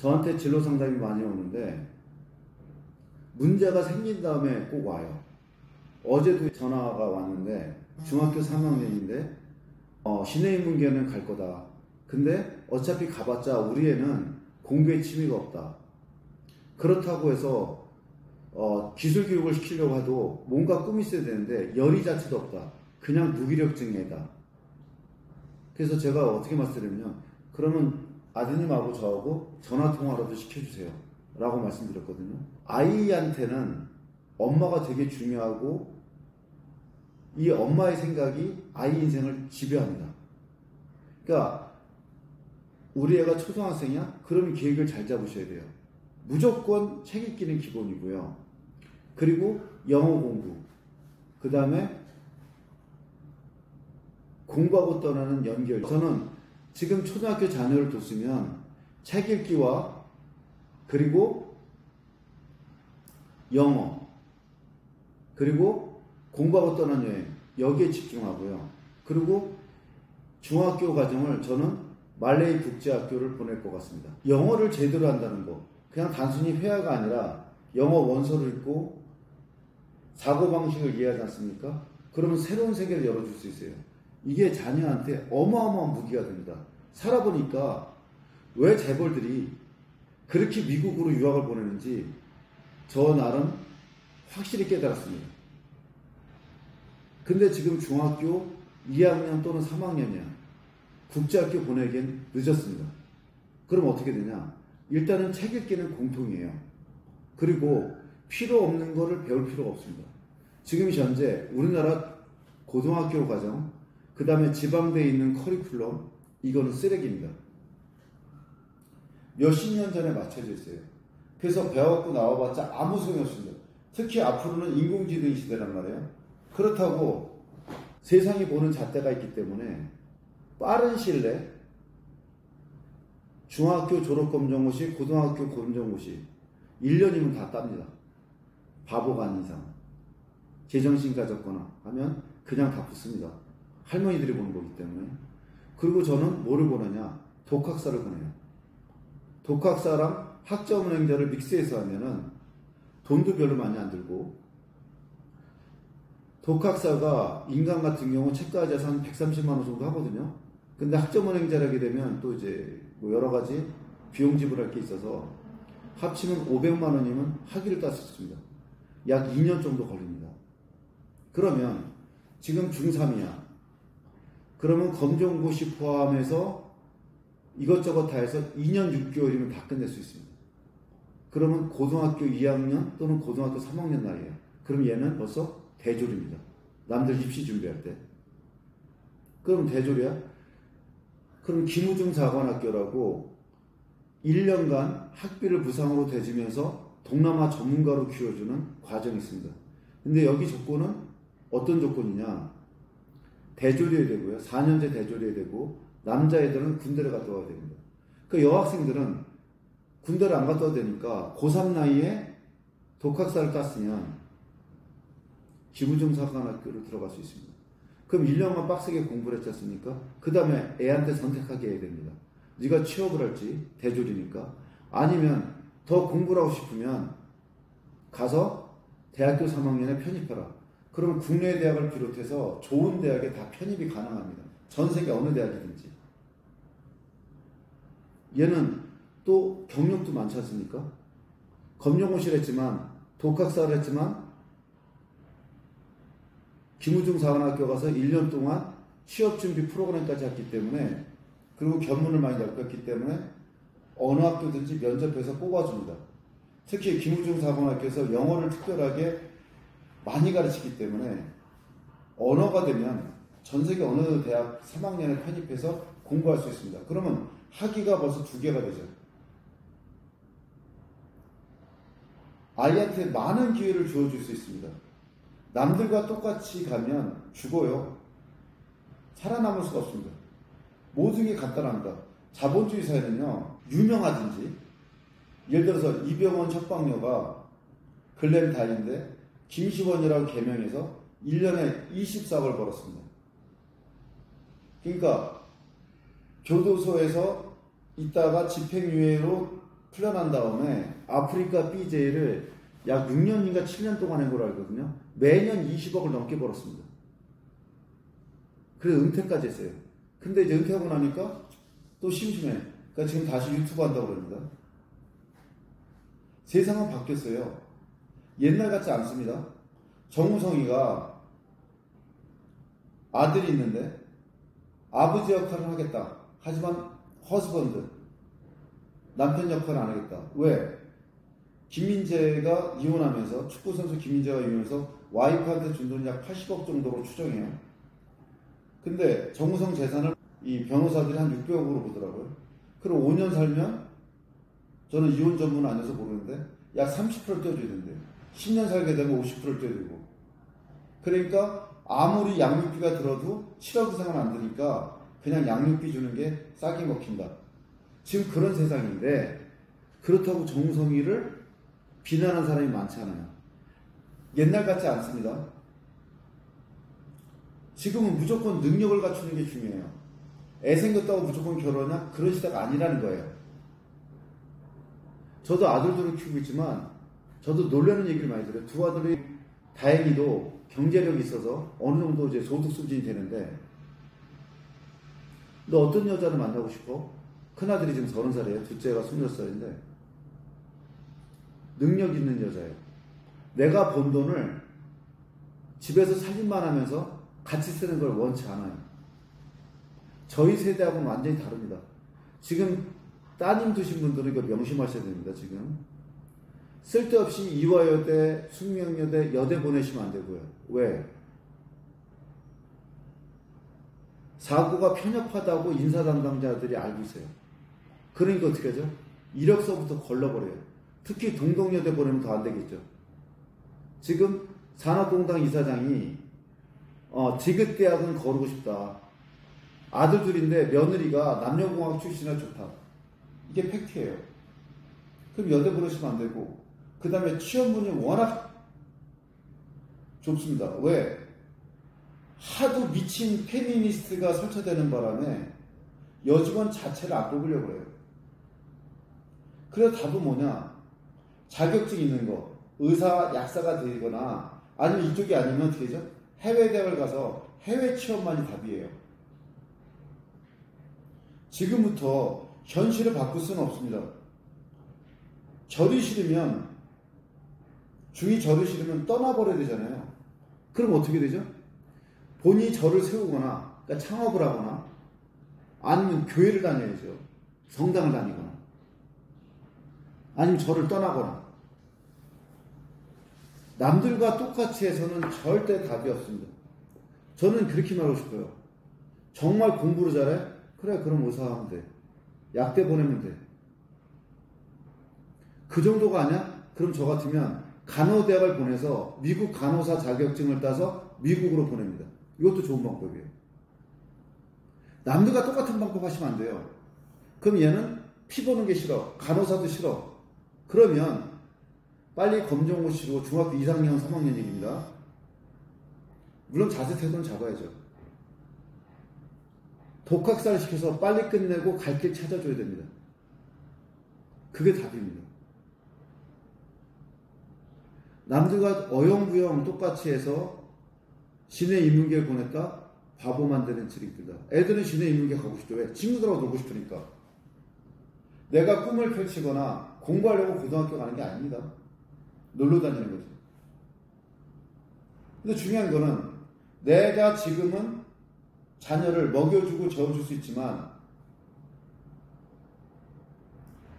저한테 진로 상담이 많이 오는데 문제가 생긴 다음에 꼭 와요. 어제도 전화가 왔는데 중학교 3학년인데 신해인문계는 갈 거다. 근데 어차피 가봤자 우리 애는 공부에 취미가 없다. 그렇다고 해서 기술 교육을 시키려고 해도 뭔가 꿈이 있어야 되는데 열의 자체도 없다. 그냥 무기력증 애다. 그래서 제가 어떻게 말씀드리냐면 그러면 아드님하고 저하고 전화통화라도 시켜주세요 라고 말씀드렸거든요. 아이한테는 엄마가 되게 중요하고 이 엄마의 생각이 아이 인생을 지배합니다. 그러니까 우리 애가 초등학생이야? 그러면 계획을 잘 잡으셔야 돼요. 무조건 책 읽기는 기본이고요. 그리고 영어 공부, 그 다음에 공부하고 떠나는 연결. 저는 지금 초등학교 자녀를 뒀으면 책 읽기와 그리고 영어 그리고 공부하고 떠나는 여행 여기에 집중하고요. 그리고 중학교 과정을 저는 말레이 국제학교를 보낼 것 같습니다. 영어를 제대로 한다는 거 그냥 단순히 회화가 아니라 영어 원서를 읽고 사고방식을 이해하지 않습니까? 그러면 새로운 세계를 열어줄 수 있어요. 이게 자녀한테 어마어마한 무기가 됩니다. 살아보니까 왜 재벌들이 그렇게 미국으로 유학을 보내는지 저 나름 확실히 깨달았습니다. 근데 지금 중학교 2학년 또는 3학년이야. 국제학교 보내기엔 늦었습니다. 그럼 어떻게 되냐? 일단은 책 읽기는 공통이에요. 그리고 필요 없는 거를 배울 필요가 없습니다. 지금 현재 우리나라 고등학교 과정, 그 다음에 지방대에 있는 커리큘럼, 이거는 쓰레기입니다. 몇십 년 전에 맞춰져 있어요. 그래서 배워갖고 나와봤자 아무 소용이 없습니다. 특히 앞으로는 인공지능 시대란 말이에요. 그렇다고 세상이 보는 잣대가 있기 때문에 빠른 시일 내에 중학교 졸업검정고시, 고등학교 검정고시 1년이면 다 땁니다. 바보가 아닌 이상. 제정신 가졌거나 하면 그냥 다 붙습니다. 할머니들이 보는 거기 때문에. 그리고 저는 뭐를 보느냐? 독학사를 보내요. 독학사랑 학점은행자를 믹스해서 하면은 돈도 별로 많이 안 들고, 독학사가 인간 같은 경우 책과 자산 130만원 정도 하거든요. 근데 학점은행자를 하게 되면 또 이제 뭐 여러 가지 비용 지불할 게 있어서 합치면 500만원이면 학위를 딸 수 있습니다. 약 2년 정도 걸립니다. 그러면 지금 중3이야. 그러면 검정고시 포함해서 이것저것 다 해서 2년 6개월이면 다 끝낼 수 있습니다. 그러면 고등학교 2학년 또는 고등학교 3학년 나이에요. 그럼 얘는 벌써 대졸입니다. 남들 입시 준비할 때. 그럼 대졸이야? 그럼 김우중사관학교라고 1년간 학비를 무상으로 대주면서 동남아 전문가로 키워주는 과정이 있습니다. 근데 여기 조건은 어떤 조건이냐? 대졸이어야 되고요. 4년제 대졸이어야 되고, 남자애들은 군대를 갔다 와야 됩니다. 그 여학생들은 군대를 안 갔다 와야 되니까 고3 나이에 독학사를 땄으면 김우중사관학교를 들어갈 수 있습니다. 그럼 1년간 빡세게 공부를 했지 않습니까? 그 다음에 애한테 선택하게 해야 됩니다. 네가 취업을 할지, 대졸이니까. 아니면 더 공부를 하고 싶으면 가서 대학교 3학년에 편입하라. 그러면 국내 대학을 비롯해서 좋은 대학에 다 편입이 가능합니다. 전 세계 어느 대학이든지. 얘는 또 경력도 많지 않습니까? 검정고시를 했지만, 독학사를 했지만, 김우중사관학교 가서 1년 동안 취업준비 프로그램까지 했기 때문에, 그리고 견문을 많이 넓혔기 때문에 어느 학교든지 면접해서 뽑아줍니다. 특히 김우중사관학교에서 영어를 특별하게 많이 가르치기 때문에 언어가 되면 전 세계 어느 대학 3학년에 편입해서 공부할 수 있습니다. 그러면 학위가 벌써 2개가 되죠. 아이한테 많은 기회를 주어줄 수 있습니다. 남들과 똑같이 가면 죽어요. 살아남을 수가 없습니다. 모든 게 간단합니다. 자본주의 사회는요, 유명하든지, 예를 들어서 이병헌 석방녀가 글렌다인데 김시원이라고 개명해서 1년에 24억을 벌었습니다. 그러니까 교도소에서 있다가 집행유예로 풀려난 다음에 아프리카 BJ를 약 6년인가 7년 동안 한 걸로 알거든요. 매년 20억을 넘게 벌었습니다. 그래서 은퇴까지 했어요. 근데 이제 은퇴하고 나니까 또 심심해. 그러니까 지금 다시 유튜브 한다고 그럽니다. 세상은 바뀌었어요. 옛날 같지 않습니다. 정우성이가 아들이 있는데 아버지 역할을 하겠다. 하지만 허스번드, 남편 역할을 안 하겠다. 왜? 김민재가 이혼하면서, 축구선수 김민재가 이혼해서 와이프한테 준 돈이 약 80억 정도로 추정해요. 근데 정우성 재산을 이 변호사들이 한 600억으로 보더라고요. 그럼 5년 살면, 저는 이혼 전문은 아니어서 모르는데 약 30%를 떼어줘야 된대요. 10년 살게 되면 50%를 떼어야 되고. 그러니까 아무리 양육비가 들어도 7억 이상은 안 드니까 그냥 양육비 주는 게 싸게 먹힌다. 지금 그런 세상인데, 그렇다고 정우성이를 비난하는 사람이 많지 않아요. 옛날 같지 않습니다. 지금은 무조건 능력을 갖추는 게 중요해요. 애 생겼다고 무조건 결혼하냐? 그런 시대가 아니라는 거예요. 저도 아들들을 키우고 있지만 저도 놀라는 얘기를 많이 들어요. 두 아들이 다행히도 경제력이 있어서 어느 정도 이제 소득 수준이 되는데, 너 어떤 여자를 만나고 싶어? 큰아들이 지금 30살이에요. 둘째가 26살인데 능력 있는 여자예요. 내가 번 돈을 집에서 살림만 하면서 같이 쓰는 걸 원치 않아요. 저희 세대하고는 완전히 다릅니다. 지금 따님 두신 분들은 이거 명심하셔야 됩니다. 지금 쓸데없이 이화여대, 숙명여대, 여대 보내시면 안 되고요. 왜? 사고가 편협하다고 인사 담당자들이 알고 있어요. 그러니까 어떻게 하죠? 이력서부터 걸러버려요. 특히 동덕여대 보내면 더 안 되겠죠. 지금 산업공단 이사장이 디귿대학은 거르고 싶다. 아들 둘인데 며느리가 남녀공학 출신이라 좋다. 이게 팩트예요. 그럼 여대 보내시면 안 되고, 그 다음에 취업문이 워낙 좁습니다. 왜? 하도 미친 페미니스트가 설쳐되는 바람에 여직원 자체를 안 뽑으려고 해요. 그래서 답은 뭐냐? 자격증 있는 거, 의사, 약사가 되거나, 아니면 이쪽이 아니면 어떻게 되죠? 해외 대학을 가서 해외 취업만이 답이에요. 지금부터 현실을 바꿀 수는 없습니다. 절이 싫으면, 중이 절을 싫으면 떠나버려야 되잖아요. 그럼 어떻게 되죠? 본인이 절을 세우거나, 그러니까 창업을 하거나, 아니면 교회를 다녀야죠. 성당을 다니거나, 아니면 절을 떠나거나. 남들과 똑같이 해서는 절대 답이 없습니다. 저는 그렇게 말하고 싶어요. 정말 공부를 잘해? 그래, 그럼 의사 하면 돼. 약대 보내면 돼. 그 정도가 아니야? 그럼 저 같으면 간호대학을 보내서 미국 간호사 자격증을 따서 미국으로 보냅니다. 이것도 좋은 방법이에요. 남들과 똑같은 방법 하시면 안 돼요. 그럼 얘는 피 보는 게 싫어. 간호사도 싫어. 그러면 빨리 검정고 치르고 중학교 2학년, 3학년 얘기입니다. 물론 자세 태도는 잡아야죠. 독학사를 시켜서 빨리 끝내고 갈 길 찾아줘야 됩니다. 그게 답입니다. 남들과 어영부영 똑같이 해서 시내 인문계를 보냈다? 바보 만드는 트릭이다. 애들은 시내 인문계 가고 싶죠. 왜? 친구들하고 놀고 싶으니까. 내가 꿈을 펼치거나 공부하려고 고등학교 가는 게 아닙니다. 놀러 다니는 거죠. 근데 중요한 거는 내가 지금은 자녀를 먹여주고 재워줄 수 있지만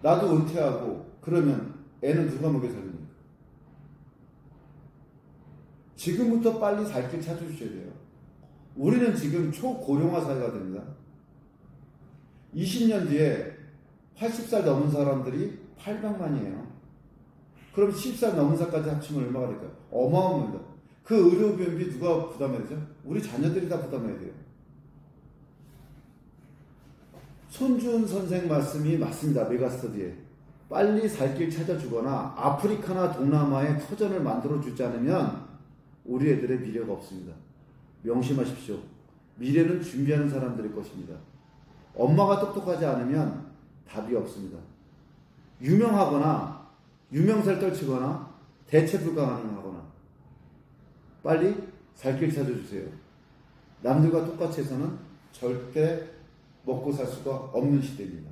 나도 은퇴하고 그러면 애는 누가 먹여 살립니까? 지금부터 빨리 살 길 찾아주셔야 돼요. 우리는 지금 초고령화 사회가 됩니다. 20년 뒤에 80살 넘은 사람들이 800만이에요. 그럼 10살 넘은 살까지 합치면 얼마가 될까요? 어마어마합니다. 그 의료비용비 누가 부담해야 되죠? 우리 자녀들이 다 부담해야 돼요. 손준 선생 말씀이 맞습니다. 메가스터디에. 빨리 살 길 찾아주거나 아프리카나 동남아에 터전을 만들어주지 않으면 우리 애들의 미래가 없습니다. 명심하십시오. 미래는 준비하는 사람들의 것입니다. 엄마가 똑똑하지 않으면 답이 없습니다. 유명하거나 유명세를 떨치거나 대체 불가능하거나 빨리 살 길 찾아주세요. 남들과 똑같이 해서는 절대 먹고 살 수가 없는 시대입니다.